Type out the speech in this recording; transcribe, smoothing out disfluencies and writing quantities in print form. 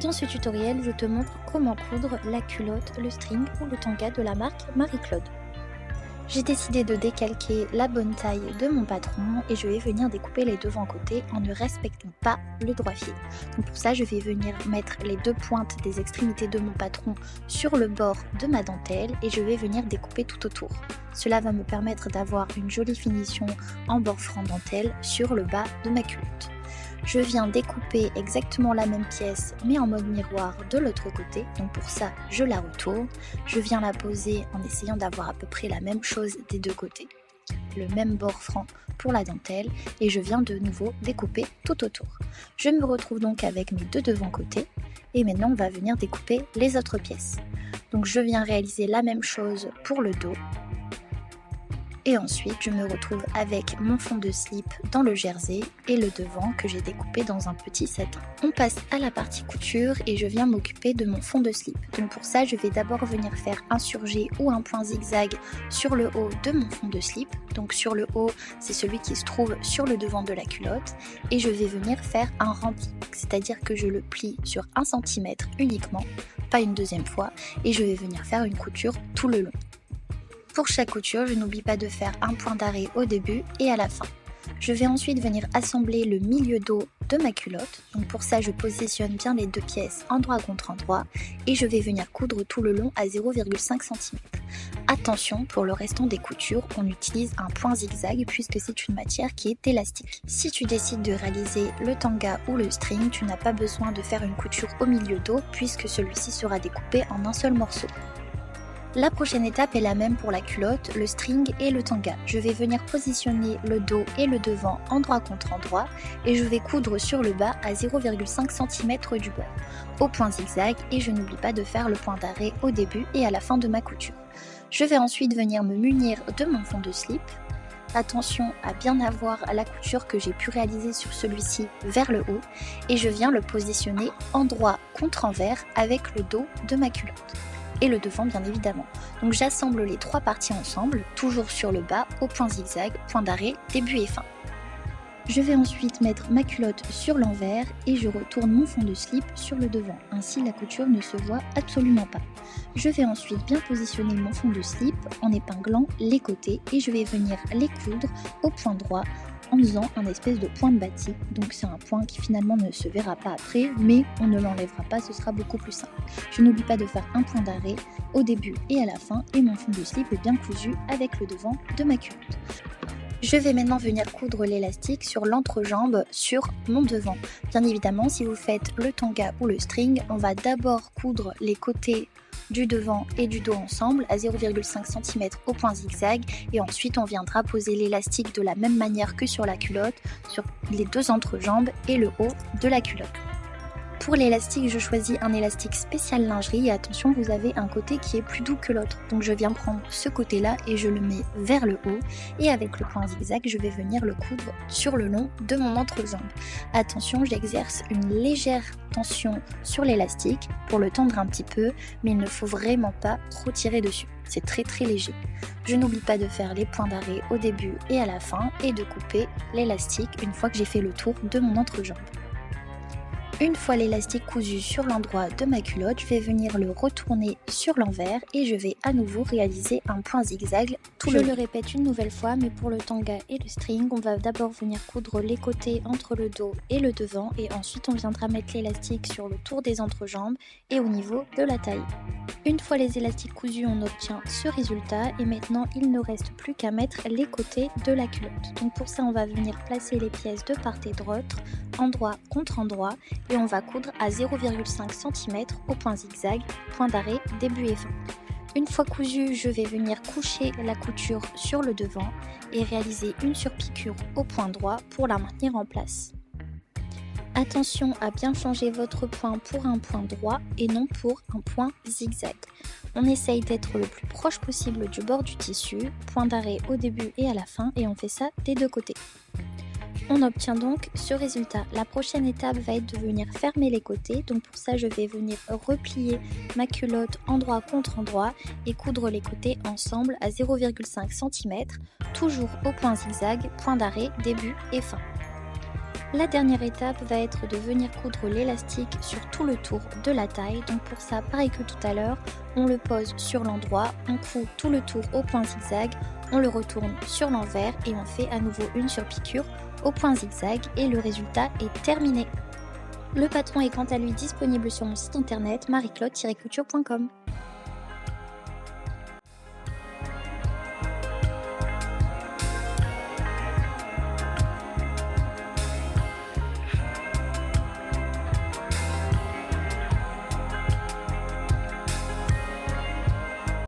Dans ce tutoriel, je te montre comment coudre la culotte, le string ou le tanga de la marque Marie-Claude. J'ai décidé de décalquer la bonne taille de mon patron et je vais venir découper les devants-côtés en ne respectant pas le droit fil. Donc pour ça, je vais venir mettre les deux pointes des extrémités de mon patron sur le bord de ma dentelle et je vais venir découper tout autour. Cela va me permettre d'avoir une jolie finition en bord franc dentelle sur le bas de ma culotte. Je viens découper exactement la même pièce mais en mode miroir de l'autre côté, donc pour ça je la retourne, je viens la poser en essayant d'avoir à peu près la même chose des deux côtés, le même bord franc pour la dentelle et je viens de nouveau découper tout autour. Je me retrouve donc avec mes deux devants-côtés et maintenant on va venir découper les autres pièces. Donc je viens réaliser la même chose pour le dos. Et ensuite, je me retrouve avec mon fond de slip dans le jersey et le devant que j'ai découpé dans un petit satin. On passe à la partie couture et je viens m'occuper de mon fond de slip. Donc pour ça, je vais d'abord venir faire un surjet ou un point zigzag sur le haut de mon fond de slip. Donc sur le haut, c'est celui qui se trouve sur le devant de la culotte. Et je vais venir faire un rempli, c'est-à-dire que je le plie sur 1 cm uniquement, pas une deuxième fois. Et je vais venir faire une couture tout le long. Pour chaque couture, je n'oublie pas de faire un point d'arrêt au début et à la fin. Je vais ensuite venir assembler le milieu dos de ma culotte. Donc pour ça, je positionne bien les deux pièces endroit contre endroit et je vais venir coudre tout le long à 0,5 cm. Attention, pour le restant des coutures, on utilise un point zigzag puisque c'est une matière qui est élastique. Si tu décides de réaliser le tanga ou le string, tu n'as pas besoin de faire une couture au milieu dos puisque celui-ci sera découpé en un seul morceau. La prochaine étape est la même pour la culotte, le string et le tanga. Je vais venir positionner le dos et le devant endroit contre endroit et je vais coudre sur le bas à 0,5 cm du bord, au point zigzag et je n'oublie pas de faire le point d'arrêt au début et à la fin de ma couture. Je vais ensuite venir me munir de mon fond de slip. Attention à bien avoir la couture que j'ai pu réaliser sur celui-ci vers le haut et je viens le positionner endroit contre envers avec le dos de ma culotte. Et le devant bien évidemment. Donc j'assemble les trois parties ensemble, toujours sur le bas, au point zigzag, point d'arrêt, début et fin. Je vais ensuite mettre ma culotte sur l'envers et je retourne mon fond de slip sur le devant, ainsi la couture ne se voit absolument pas. Je vais ensuite bien positionner mon fond de slip en épinglant les côtés et je vais venir les coudre au point droit en faisant un espèce de point de batik. Donc c'est un point qui finalement ne se verra pas après, mais on ne l'enlèvera pas, ce sera beaucoup plus simple. Je n'oublie pas de faire un point d'arrêt au début et à la fin et mon fond de slip est bien cousu avec le devant de ma culotte. Je vais maintenant venir coudre l'élastique sur l'entrejambe sur mon devant. Bien évidemment, si vous faites le tanga ou le string, on va d'abord coudre les côtés du devant et du dos ensemble à 0,5 cm au point zigzag et ensuite on viendra poser l'élastique de la même manière que sur la culotte sur les deux entrejambes et le haut de la culotte. Pour l'élastique, je choisis un élastique spécial lingerie et attention, vous avez un côté qui est plus doux que l'autre. Donc je viens prendre ce côté-là et je le mets vers le haut et avec le point zigzag, je vais venir le coudre sur le long de mon entrejambe. Attention, j'exerce une légère tension sur l'élastique pour le tendre un petit peu, mais il ne faut vraiment pas trop tirer dessus. C'est très léger. Je n'oublie pas de faire les points d'arrêt au début et à la fin et de couper l'élastique une fois que j'ai fait le tour de mon entrejambe. Une fois l'élastique cousu sur l'endroit de ma culotte, je vais venir le retourner sur l'envers et je vais à nouveau réaliser un point zigzag tout le long. Je le répète une nouvelle fois, mais pour le tanga et le string, on va d'abord venir coudre les côtés entre le dos et le devant et ensuite on viendra mettre l'élastique sur le tour des entrejambes et au niveau de la taille. Une fois les élastiques cousus, on obtient ce résultat et maintenant il ne reste plus qu'à mettre les côtés de la culotte. Donc pour ça, on va venir placer les pièces de part et d'autre, endroit contre endroit et on va coudre à 0,5 cm au point zigzag, point d'arrêt, début et fin. Une fois cousu, je vais venir coucher la couture sur le devant et réaliser une surpiqûre au point droit pour la maintenir en place. Attention à bien changer votre point pour un point droit et non pour un point zigzag. On essaye d'être le plus proche possible du bord du tissu, point d'arrêt au début et à la fin et on fait ça des deux côtés. On obtient donc ce résultat. La prochaine étape va être de venir fermer les côtés. Donc pour ça, je vais venir replier ma culotte endroit contre endroit et coudre les côtés ensemble à 0,5 cm, toujours au point zigzag, point d'arrêt, début et fin. La dernière étape va être de venir coudre l'élastique sur tout le tour de la taille. Donc pour ça, pareil que tout à l'heure, on le pose sur l'endroit, on coud tout le tour au point zigzag, on le retourne sur l'envers et on fait à nouveau une surpiqûre au point zigzag et le résultat est terminé. Le patron est quant à lui disponible sur mon site internet marieclaude-couture.com.